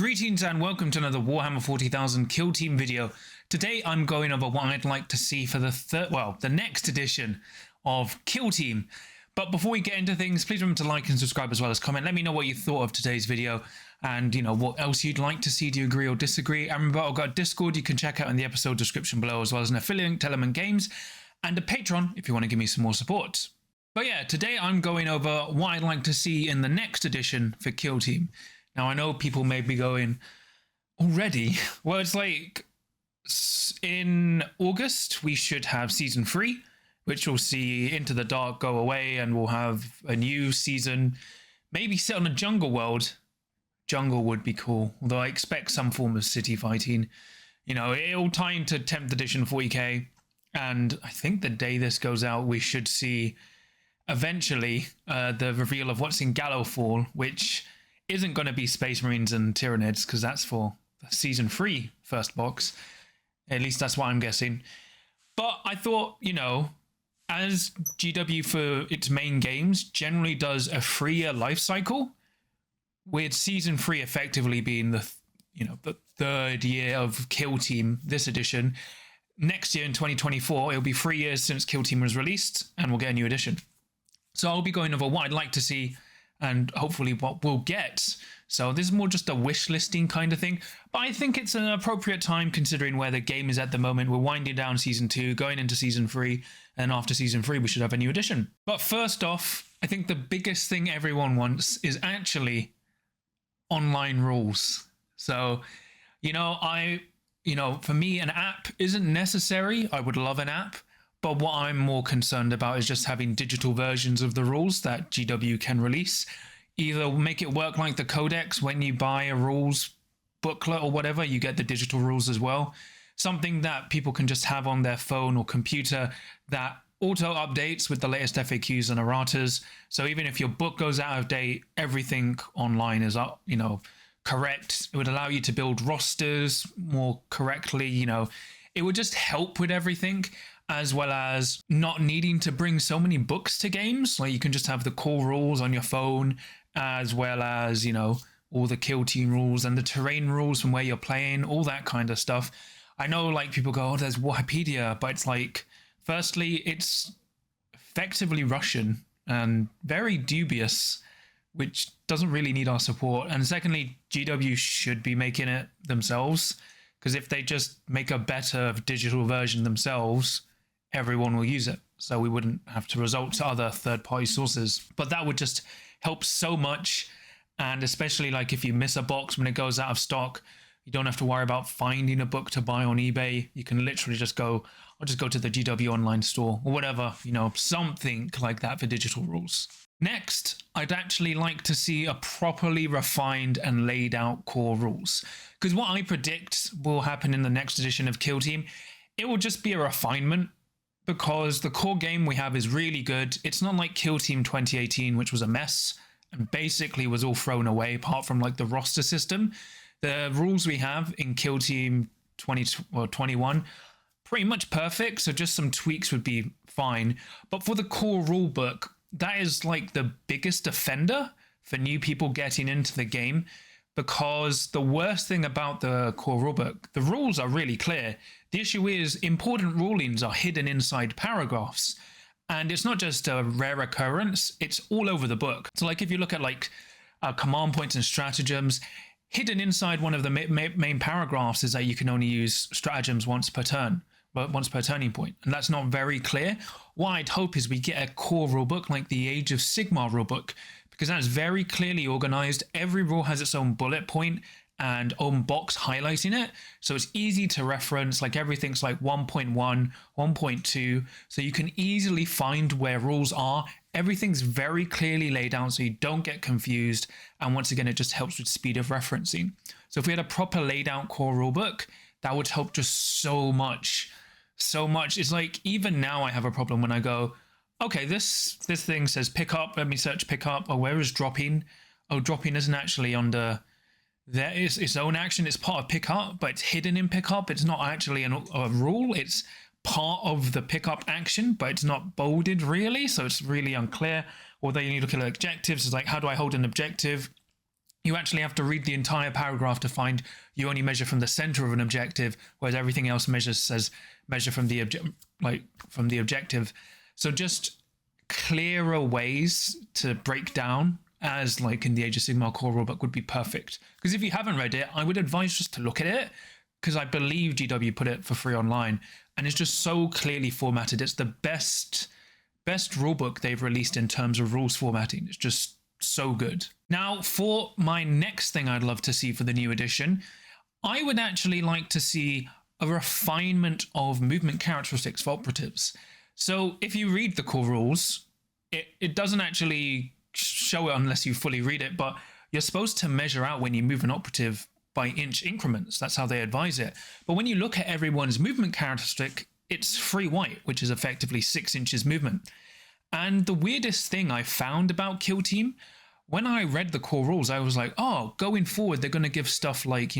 Greetings and welcome to another Warhammer 40,000 Kill Team video. Today I'm going over what I'd like to see for the next edition of Kill Team. But before we get into things, please remember to like and subscribe as well as comment. Let me know what you thought of today's video and what else you'd like to see. Do you agree or disagree? And remember, I've got a Discord you can check out in the episode description below, as well as an affiliate link to Element Games and a Patreon if you want to give me some more support. But yeah, today I'm going over what I'd like to see in the next edition for Kill Team. Now, I know people may be going, already? Well, it's like in August, we should have Season 3, which will see Into the Dark go away, and we'll have a new season, maybe set on a jungle world. Jungle would be cool, although I expect some form of city fighting. It'll tie into 10th edition 40k, and I think the day this goes out, we should see eventually the reveal of what's in Gallowfall, which isn't going to be Space Marines and Tyranids, because that's for the Season 3 first box. At least that's what I'm guessing. But I thought, as GW for its main games generally does a 3-year life cycle, with Season 3 effectively being the third year of Kill Team this edition, next year in 2024, it'll be 3 years since Kill Team was released, and we'll get a new edition. So I'll be going over what I'd like to see and hopefully what we'll get. So this is more just a wish listing kind of thing, but I think it's an appropriate time considering where the game is at the moment. We're winding down Season 2, going into Season 3, and after Season 3 we should have a new edition. But first off, I think the biggest thing everyone wants is actually online rules. So, for me, an app isn't necessary. I would love an app. But what I'm more concerned about is just having digital versions of the rules that GW can release. Either make it work like the Codex, when you buy a rules booklet or whatever, you get the digital rules as well. Something that people can just have on their phone or computer that auto updates with the latest FAQs and erratas. So even if your book goes out of date, everything online is up, correct. It would allow you to build rosters more correctly. It would just help with everything, as well as not needing to bring so many books to games. Like, you can just have the core rules on your phone, as well as, all the Kill Team rules and the terrain rules from where you're playing, all that kind of stuff. I know, people go, oh, there's Wikipedia, but it's like, firstly, it's effectively Russian and very dubious, which doesn't really need our support. And secondly, GW should be making it themselves, because if they just make a better digital version themselves, everyone will use it. So we wouldn't have to resort to other third-party sources. But that would just help so much. And especially if you miss a box when it goes out of stock, you don't have to worry about finding a book to buy on eBay. You can literally just go, I'll just go to the GW online store or whatever, something like that for digital rules. Next, I'd actually like to see a properly refined and laid out core rules. Because what I predict will happen in the next edition of Kill Team, it will just be a refinement, because the core game we have is really good. It's not like Kill Team 2018, which was a mess and basically was all thrown away apart from the roster system. The rules we have in Kill Team 21, pretty much perfect, so just some tweaks would be fine. But for the core rule book, that is the biggest offender for new people getting into the game, because the worst thing about the core rulebook, the rules are really clear. The issue is important rulings are hidden inside paragraphs, and it's not just a rare occurrence, it's all over the book. So if you look at command points and stratagems, hidden inside one of the main paragraphs is that you can only use stratagems once per turn, once per turning point, and that's not very clear. What I'd hope is we get a core rulebook like the Age of Sigmar rulebook, because that's very clearly organized. Every rule has its own bullet point and own box highlighting it, so it's easy to reference. Everything's 1.1, 1.2, so you can easily find where rules are. Everything's very clearly laid out so you don't get confused, and once again, it just helps with speed of referencing. So if we had a proper laid out core rulebook, that would help just so much. It's even now I have a problem when I go, okay, this thing says pick up, let me search pick up. Oh, where is dropping? Oh, dropping isn't actually under there. Is its own action. It's part of pick up, but it's hidden in pick up. It's not actually a rule. It's part of the pick up action, but it's not bolded really, so it's really unclear. Or then you look at objectives, it's how do I hold an objective? you actually have to read the entire paragraph to find you only measure from the center of an objective, whereas everything else says measure from the objective. So just clearer ways to break down, as like in the Age of Sigmar core rulebook, would be perfect. Because if you haven't read it, I would advise just to look at it, because I believe GW put it for free online, and it's just so clearly formatted. It's the best rulebook they've released in terms of rules formatting. It's just so good. Now, for my next thing I'd love to see for the new edition, I would actually like to see a refinement of movement characteristics for operatives. So if you read the core rules, it doesn't actually show it unless you fully read it, but you're supposed to measure out when you move an operative by inch increments. That's how they advise it. But when you look at everyone's movement characteristic, it's free white, which is effectively 6 inches movement. And the weirdest thing I found about Kill Team, when I read the core rules, I was like, oh, going forward, they're going to give stuff like,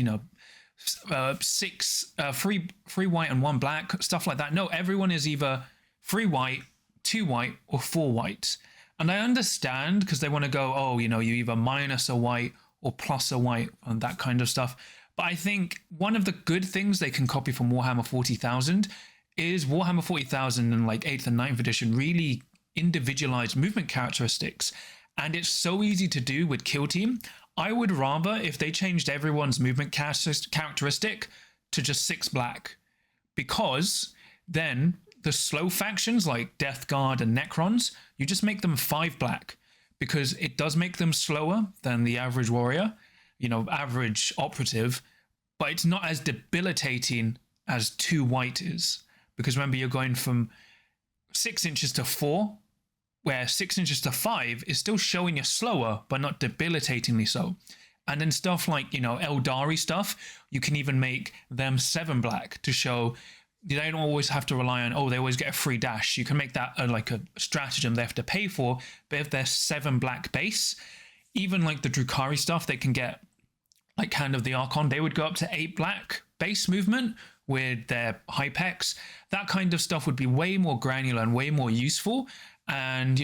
6 free white and 1 black, stuff like that. No, everyone is either free white, 2 white, or 4 white. And I understand, because they want to go, oh, you either minus a white or plus a white and that kind of stuff. But I think one of the good things they can copy from Warhammer 40,000 is Warhammer 40,000 and like 8th and 9th edition really individualized movement characteristics. And it's so easy to do with Kill Team. I would rather if they changed everyone's movement characteristic to just 6 black, because then the slow factions like Death Guard and Necrons, you just make them 5 black, because it does make them slower than the average warrior, average operative, but it's not as debilitating as 2 white is. Because remember, you're going from 6 inches to 4, where 6 inches to 5 is still showing you slower, but not debilitatingly so. And then stuff like, Eldari stuff, you can even make them 7 black to show they don't always have to rely on, they always get a free dash. You can make that like a stratagem they have to pay for. But if they're 7 black base, even like the Drukhari stuff, they can get like Hand of the Archon, they would go up to 8 black base movement with their Hypex. That kind of stuff would be way more granular and way more useful. And,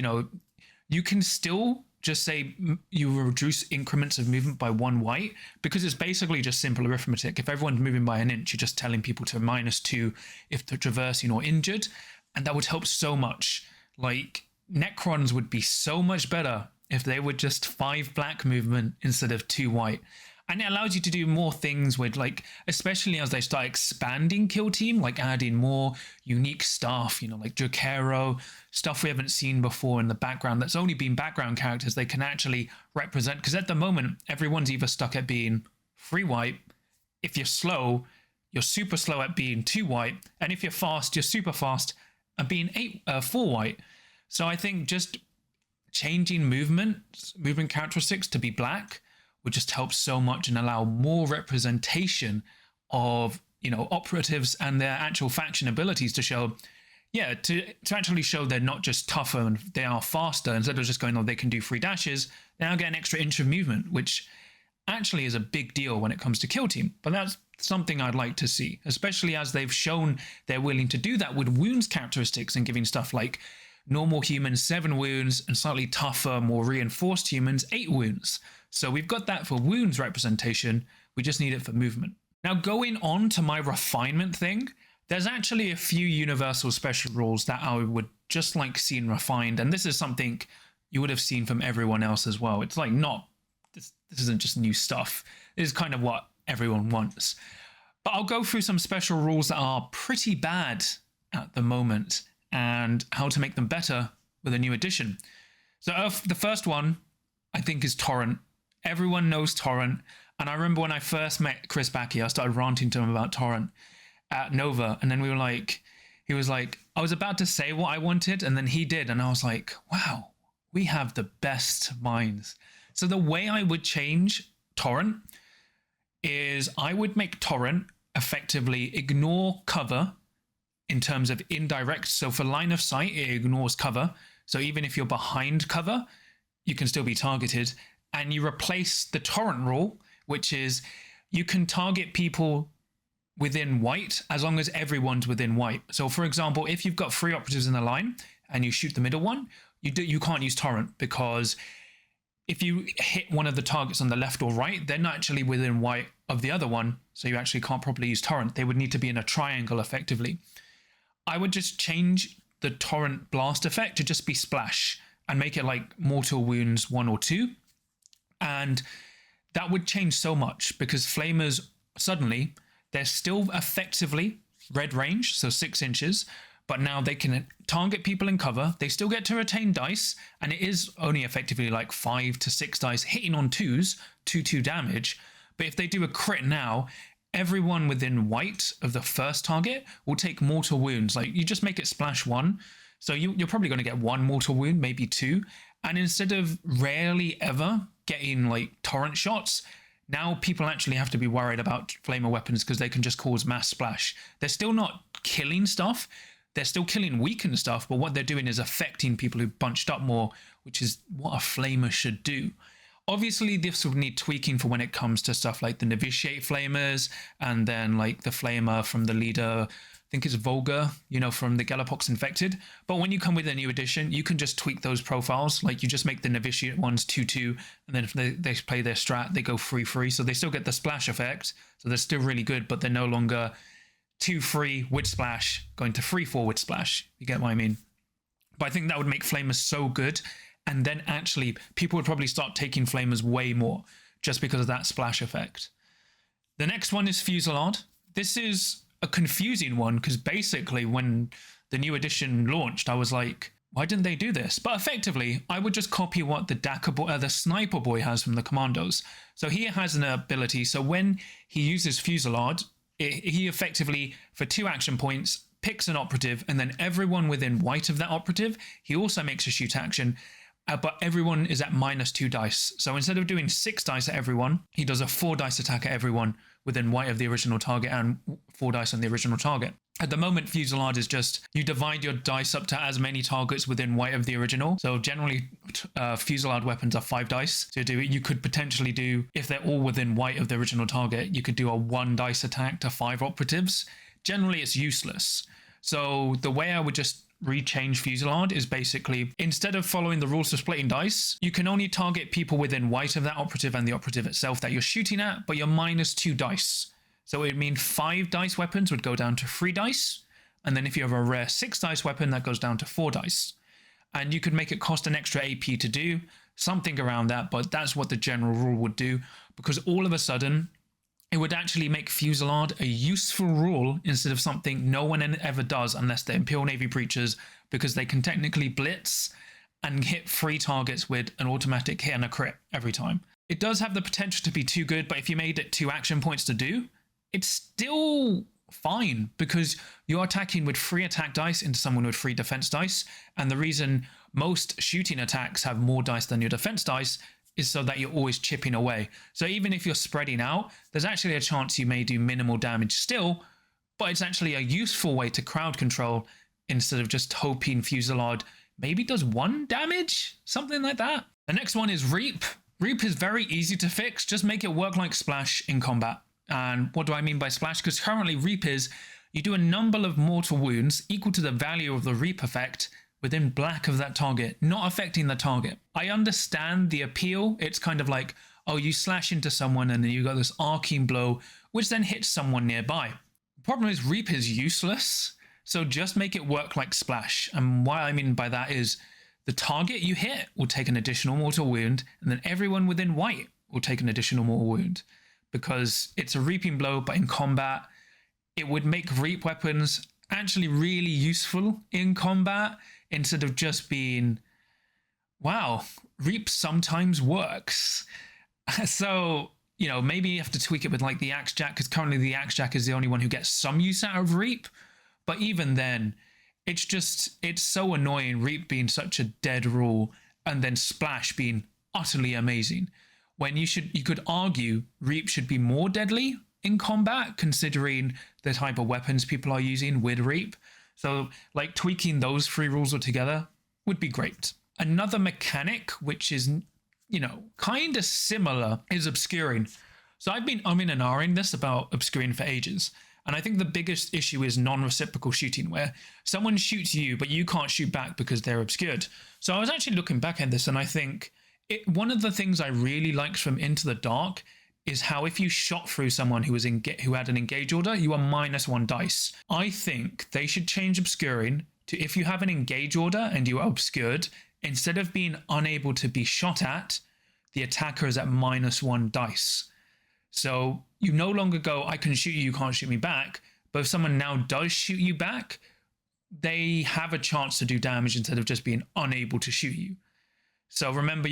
you can still just say you reduce increments of movement by 1 white, because it's basically just simple arithmetic. If everyone's moving by 1 inch, you're just telling people to -2 if they're traversing or injured. And that would help so much. Like, Necrons would be so much better if they were just 5 black movement instead of 2 white. And it allows you to do more things with, like, especially as they start expanding Kill Team, like adding more unique stuff, like Drukhari, stuff we haven't seen before in the background that's only been background characters they can actually represent. Because at the moment, everyone's either stuck at being 3 white. If you're slow, you're super slow at being 2 white. And if you're fast, you're super fast at being 4 white. So I think just changing movement characteristics to be black would just help so much and allow more representation of, operatives and their actual faction abilities to show, to actually show they're not just tougher and they are faster. Instead of just going, they can do 3 dashes, they now get an extra inch of movement, which actually is a big deal when it comes to Kill Team. But that's something I'd like to see, especially as they've shown they're willing to do that with wounds characteristics and giving stuff like normal humans 7 wounds and slightly tougher, more reinforced humans 8 wounds. So we've got that for wounds representation. We just need it for movement. Now, going on to my refinement thing, there's actually a few universal special rules that I would just like seeing refined. And this is something you would have seen from everyone else as well. It's like this isn't just new stuff. This is kind of what everyone wants. But I'll go through some special rules that are pretty bad at the moment and how to make them better with a new edition. So the first one, I think, is Torrent. Everyone knows Torrent. And I remember when I first met Chris Backey, I started ranting to him about Torrent at Nova. And then he was like, I was about to say what I wanted. And then he did. And I was like, wow, we have the best minds. So the way I would change Torrent is I would make Torrent effectively ignore cover in terms of indirect. So for line of sight, it ignores cover. So even if you're behind cover, you can still be targeted. And you replace the Torrent rule, which is you can target people within white as long as everyone's within white. So for example, if you've got 3 operatives in the line and you shoot the middle one, you can't use Torrent, because if you hit one of the targets on the left or right, they're not actually within white of the other one, so you actually can't properly use torrent. They would need to be in a triangle effectively. I would just change the torrent blast effect to just be splash and make it like mortal wounds 1 or 2. And that would change so much, because flamers suddenly, they're still effectively red range, so 6 inches, but now they can target people in cover. They still get to retain dice, and it is only effectively like 5 to 6 dice hitting on 2s, 2/2 damage. But if they do a crit now, everyone within white of the first target will take mortal wounds. Like, you just make it splash 1, so you're probably going to get 1 mortal wound, maybe 2. And instead of rarely ever getting like torrent shots, now people actually have to be worried about flamer weapons because they can just cause mass splash. They're still not killing stuff. They're still killing weakened stuff, but what they're doing is affecting people who bunched up more, which is what a flamer should do. Obviously, this would need tweaking for when it comes to stuff like the Novitiate flamers, and then like the flamer from the leader, I think it's Volga, from the Galapox Infected. But when you come with a new edition, you can just tweak those profiles. Like, you just make the Novitiate ones 2/2, and then if they play their strat, they go 3/3. So they still get the splash effect. So they're still really good, but they're no longer 2/3 with splash going to 3/4 with splash. You get what I mean? But I think that would make flamers so good. And then actually, people would probably start taking flamers way more just because of that splash effect. The next one is Fusillade. This is a confusing one because basically when the new edition launched, I was like, why didn't they do this? But effectively, I would just copy what the Sniper Boy has from the Commandos. So he has an ability. So when he uses Fusillade, he effectively, for 2 action points, picks an operative, and then everyone within white of that operative, he also makes a shoot action. But everyone is at -2 dice. So instead of doing 6 dice at everyone, he does a 4 dice attack at everyone within white of the original target and 4 dice on the original target. At the moment, Fusillade is just, you divide your dice up to as many targets within white of the original. So generally, Fusillade weapons are 5 dice. So you could potentially do, if they're all within white of the original target, you could do a 1 dice attack to 5 operatives. Generally, it's useless. So the way I would just rechange Fusillade is basically, instead of following the rules for splitting dice, you can only target people within white of that operative and the operative itself that you're shooting at, but you're -2 dice. So it would mean 5 dice weapons would go down to 3 dice, and then if you have a rare 6 dice weapon, that goes down to 4 dice. And you could make it cost an extra AP to do, something around that, but that's what the general rule would do, because all of a sudden, it would actually make Fusillade a useful rule instead of something no one ever does unless they're Imperial Navy breachers, because they can technically blitz and hit 3 targets with an automatic hit and a crit every time. It does have the potential to be too good, but if you made it 2 action points to do, it's still fine because you're attacking with 3 attack dice into someone with 3 defense dice. And the reason most shooting attacks have more dice than your defense dice is so that you're always chipping away. So even if you're spreading out, there's actually a chance you may do minimal damage still, but it's actually a useful way to crowd control instead of just hoping Fusillade maybe does 1 damage, something like that. The next one is Reap. Reap is very easy to fix. Just make it work like Splash in combat. And what do I mean by Splash? Because currently Reap is, you do a number of mortal wounds equal to the value of the Reap effect within black of that target, not affecting the target. I understand the appeal. It's kind of like, oh, you slash into someone and then you got this arcing blow, which then hits someone nearby. The problem is Reap is useless, so just make it work like Splash. And what I mean by that is the target you hit will take an additional mortal wound, and then everyone within white will take an additional mortal wound, because it's a reaping blow, but in combat, it would make Reap weapons actually really useful in combat, instead of just being, wow, Reap sometimes works. So, maybe you have to tweak it with like the Axe Jack, because currently the Axe Jack is the only one who gets some use out of Reap. But even then, it's so annoying, Reap being such a dead rule, and then Splash being utterly amazing. When you could argue Reap should be more deadly in combat, considering the type of weapons people are using with Reap. So like tweaking those 3 rules altogether would be great. Another mechanic, which is, kind of similar, is obscuring. So I've been umming and ahhing this about obscuring for ages. And I think the biggest issue is non-reciprocal shooting, where someone shoots you, but you can't shoot back because they're obscured. So I was actually looking back at this, and I think One of the things I really liked from Into the Dark is how if you shot through someone who had an engage order, you are -1 dice. I think they should change obscuring to if you have an engage order and you are obscured, instead of being unable to be shot at, the attacker is at -1 dice. So you no longer go, I can shoot you, you can't shoot me back. But if someone now does shoot you back, they have a chance to do damage instead of just being unable to shoot you. So remember,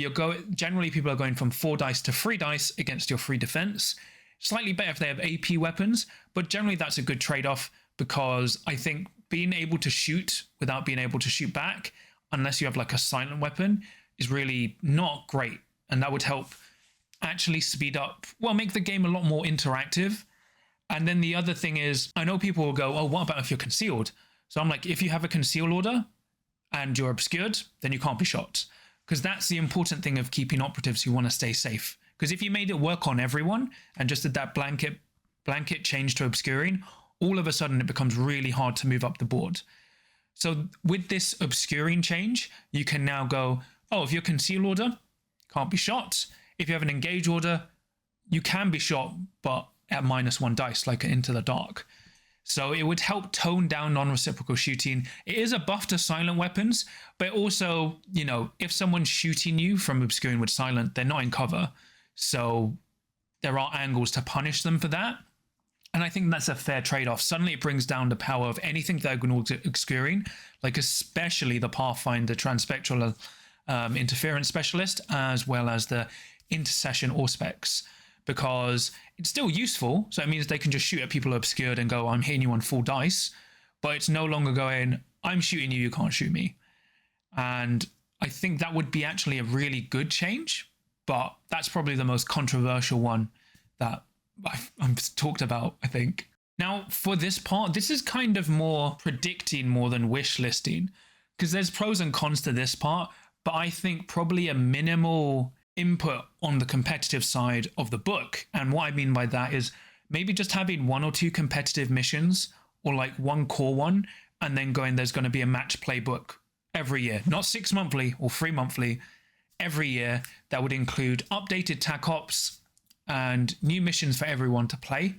generally people are going from 4 dice to 3 dice against your 3 defense. Slightly better if they have AP weapons, but generally that's a good trade-off, because I think being able to shoot without being able to shoot back, unless you have like a silent weapon, is really not great. And that would help actually speed up, well, make the game a lot more interactive. And then the other thing is, I know people will go, oh, what about if you're concealed? So I'm like, if you have a conceal order and you're obscured, then you can't be shot. Because that's the important thing of keeping operatives who want to stay safe. Because if you made it work on everyone and just did that blanket change to obscuring, all of a sudden it becomes really hard to move up the board. So with this obscuring change, you can now go, oh, if you're conceal order, can't be shot. If you have an engage order, you can be shot, but at -1 dice, like Into the Dark. So it would help tone down non-reciprocal shooting. It is a buff to silent weapons, but also, you know, if someone's shooting you from obscuring with silent, they're not in cover. So there are angles to punish them for that. And I think that's a fair trade-off. Suddenly it brings down the power of anything diagonal to obscuring, like especially the Pathfinder Transpectral Interference Specialist, as well as the Intercession Auspex, because it's still useful. So it means they can just shoot at people obscured and go, I'm hitting you on full dice, but it's no longer going, I'm shooting you, you can't shoot me. And I think that would be actually a really good change, but that's probably the most controversial one that I've talked about, I think. Now, for this part, this is kind of more predicting more than wish listing, because there's pros and cons to this part, but I think probably a minimal input on the competitive side of the book. And what I mean by that is maybe just having 1 or 2 competitive missions, or like 1 core one, and then there's going to be a match playbook every year, not 6 monthly or 3 monthly, every year, that would include updated TAC ops and new missions for everyone to play.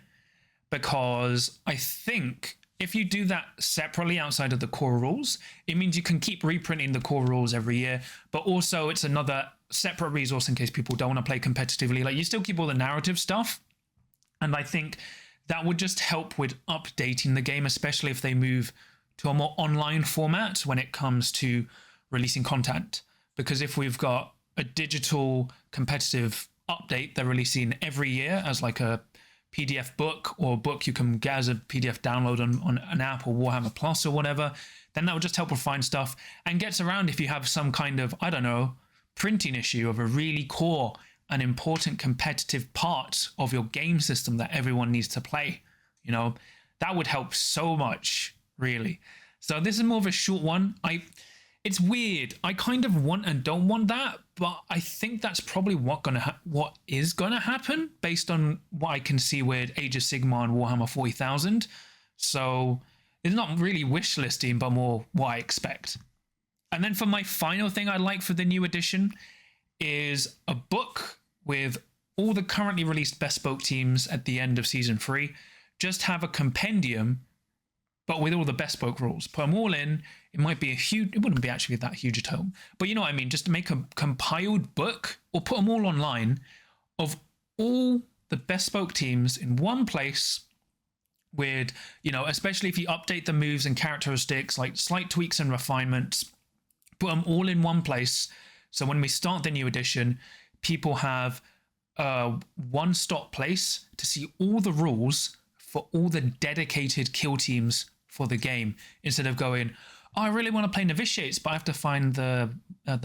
Because I think if you do that separately outside of the core rules, it means you can keep reprinting the core rules every year, but also it's another separate resource in case people don't want to play competitively. Like, you still keep all the narrative stuff, and I think that would just help with updating the game, especially if they move to a more online format when it comes to releasing content. Because if we've got a digital competitive update they're releasing every year as like a PDF book, or a book you can get as a PDF download on an app or Warhammer Plus or whatever, then that would just help refine stuff and gets around if you have some kind of, I don't know, printing issue of a really core and important competitive part of your game system that everyone needs to play. You know, that would help so much, really. So this is more of a short one. It's weird. I kind of want and don't want that, but I think that's probably what is gonna happen based on what I can see with Age of Sigmar and Warhammer 40,000. So it's not really wish listing, but more what I expect. And then for my final thing I like for the new edition is a book with all the currently released Bespoke teams at the end of Season 3. Just have a compendium, but with all the Bespoke rules. Put them all in. It might be it wouldn't be actually that huge a tome, but you know what I mean? Just to make a compiled book, or put them all online, of all the Bespoke teams in one place with, you know, especially if you update the moves and characteristics, like slight tweaks and refinements, put them all in one place. So when we start the new edition, people have a one-stop place to see all the rules for all the dedicated kill teams for the game, instead of going, oh, I really want to play Novitiates, but I have to find the Chow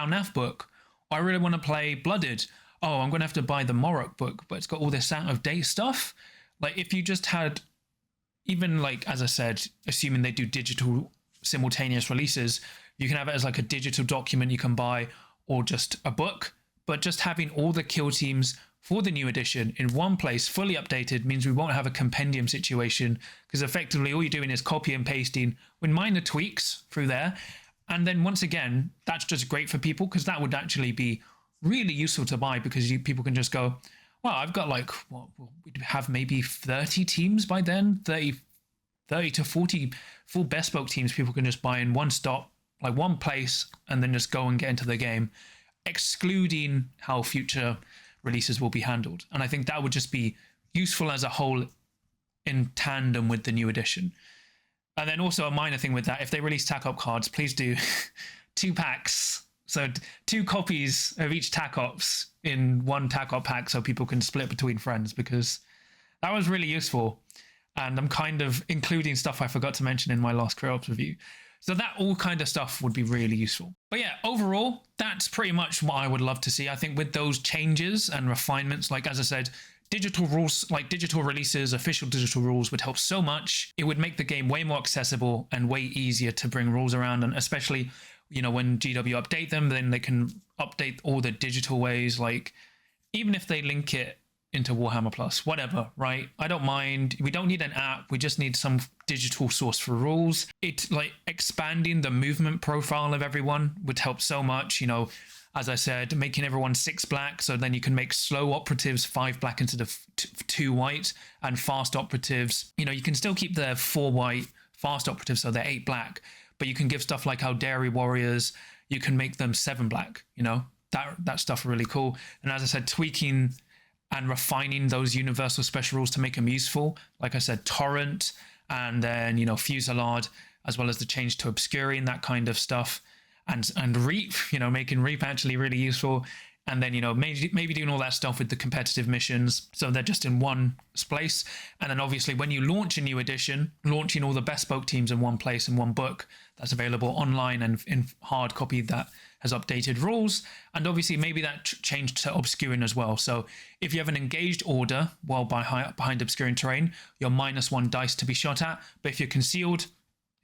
Naf book. Or I really want to play Blooded. Oh, I'm going to have to buy the Morok book, but it's got all this out-of-date stuff. Like, if you just had, even like, as I said, assuming they do digital simultaneous releases, you can have it as like a digital document you can buy, or just a book. But just having all the kill teams for the new edition in one place, fully updated, means we won't have a compendium situation, because effectively all you're doing is copy and pasting with minor tweaks through there, And then once again, that's just great for people because that would actually be really useful to buy because people can just go, well, I've got like, we'd have maybe 30 teams by then, 30 to 40 full bespoke teams people can just buy in one stop, like one place, and then just go and get into the game, excluding how future releases will be handled. And I think that would just be useful as a whole in tandem with the new edition. And then also a minor thing with that, if they release TAC Op cards, please do 2 packs. So 2 copies of each TAC Ops in one TAC Op pack so people can split between friends, because that was really useful. And I'm kind of including stuff I forgot to mention in my last Crit Ops review. So that all kind of stuff would be really useful. But yeah, overall, that's pretty much what I would love to see. I think with those changes and refinements, like as I said, digital rules, like digital releases, official digital rules would help so much. It would make the game way more accessible and way easier to bring rules around. And especially, you know, when GW update them, then they can update all the digital ways. Like even if they link it into Warhammer Plus, whatever, right? I don't mind. We don't need an app. We just need some digital source for rules. It like expanding the movement profile of everyone would help so much. You know, as I said, making everyone 6 black, so then you can make slow operatives 5 black instead of 2 white, and fast operatives, you know, you can still keep the 4 white fast operatives, so they're 8 black, but you can give stuff like how Dairy Warriors, you can make them 7 black, you know, that stuff really cool. And as I said, tweaking and refining those universal special rules to make them useful. Like I said, Torrent, and then, you know, Fusillade, as well as the change to Obscuring, that kind of stuff. And Reap, you know, making Reap actually really useful. And then, you know, maybe doing all that stuff with the competitive missions, so they're just in one place. And then obviously when you launch a new edition, launching all the bespoke teams in one place in one book that's available online and in hard copy that has updated rules. And obviously maybe that changed to Obscuring as well. So if you have an engaged order while behind Obscuring terrain, you're -1 dice to be shot at. But if you're concealed,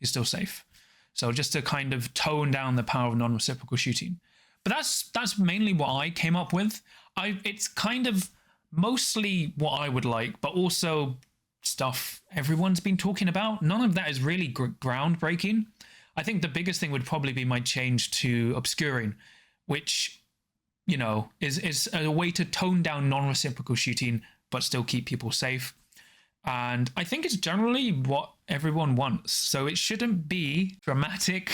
you're still safe. So just to kind of tone down the power of non-reciprocal shooting. But that's mainly what I came up with. It's kind of mostly what I would like, but also stuff everyone's been talking about. None of that is really groundbreaking. I think the biggest thing would probably be my change to Obscuring, which, you know, is a way to tone down non-reciprocal shooting, but still keep people safe. And I think it's generally what everyone wants. So it shouldn't be dramatic,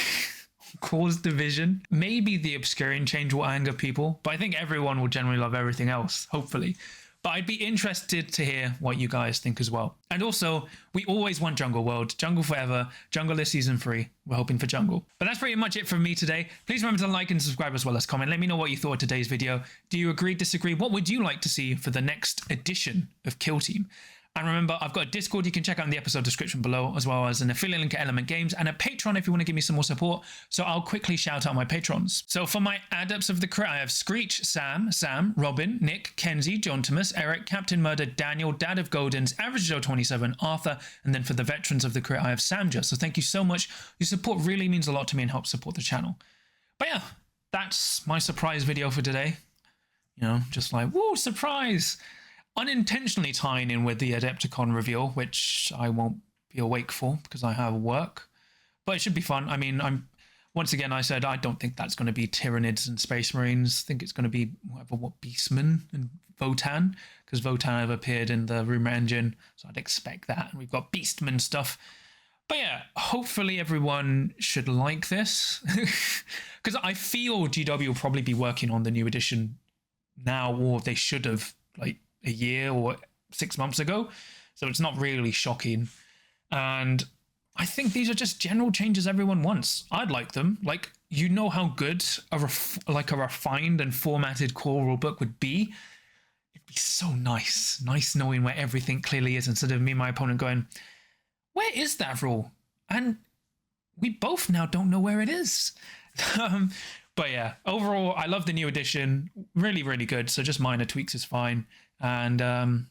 cause division. Maybe the Obscuring change will anger people, but I think everyone will generally love everything else, hopefully. But I'd be interested to hear what you guys think as well. And also, we always want Jungle World. Jungle forever. Jungle is season 3. We're hoping for Jungle. But that's pretty much it from me today. Please remember to like and subscribe as well as comment. Let me know what you thought of today's video. Do you agree, disagree? What would you like to see for the next edition of Kill Team? And remember, I've got a Discord you can check out in the episode description below, as well as an affiliate link at Element Games, and a Patreon if you want to give me some more support. So I'll quickly shout out my patrons. So for my adepts of the crit, I have Screech, Sam, Robin, Nick, Kenzie, John Thomas, Eric, Captain Murder, Daniel, Dad of Goldens, Average Joe 27, Arthur, and then for the veterans of the crit, I have Samja. So thank you so much. Your support really means a lot to me and helps support the channel. But yeah, that's my surprise video for today. You know, just like, woo, surprise! Unintentionally tying in with the Adepticon reveal, which I won't be awake for because I have work, but it should be fun. I mean, once again, I said I don't think that's going to be Tyranids and Space Marines. I think it's going to be what Beastmen and Votan, because Votan have appeared in the rumor engine, so I'd expect that. And we've got Beastmen stuff. But yeah, hopefully everyone should like this, because I feel GW will probably be working on the new edition now, or they should have, like, a year or 6 months ago, so it's not really shocking. And I think these are just general changes everyone wants. I'd like them. Like, you know how good a refined and formatted core rulebook would be. It'd be so nice knowing where everything clearly is, instead of me and my opponent going, where is that rule? And we both now don't know where it is. But yeah, overall, I love the new edition. Really, really good. So just minor tweaks is fine. And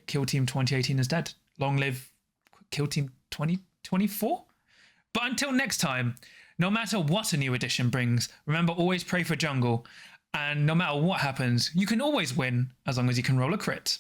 Kill Team 2018 is dead. Long live Kill Team 2024. But until next time, no matter what a new edition brings, remember, always pray for Jungle. And no matter what happens, you can always win as long as you can roll a crit.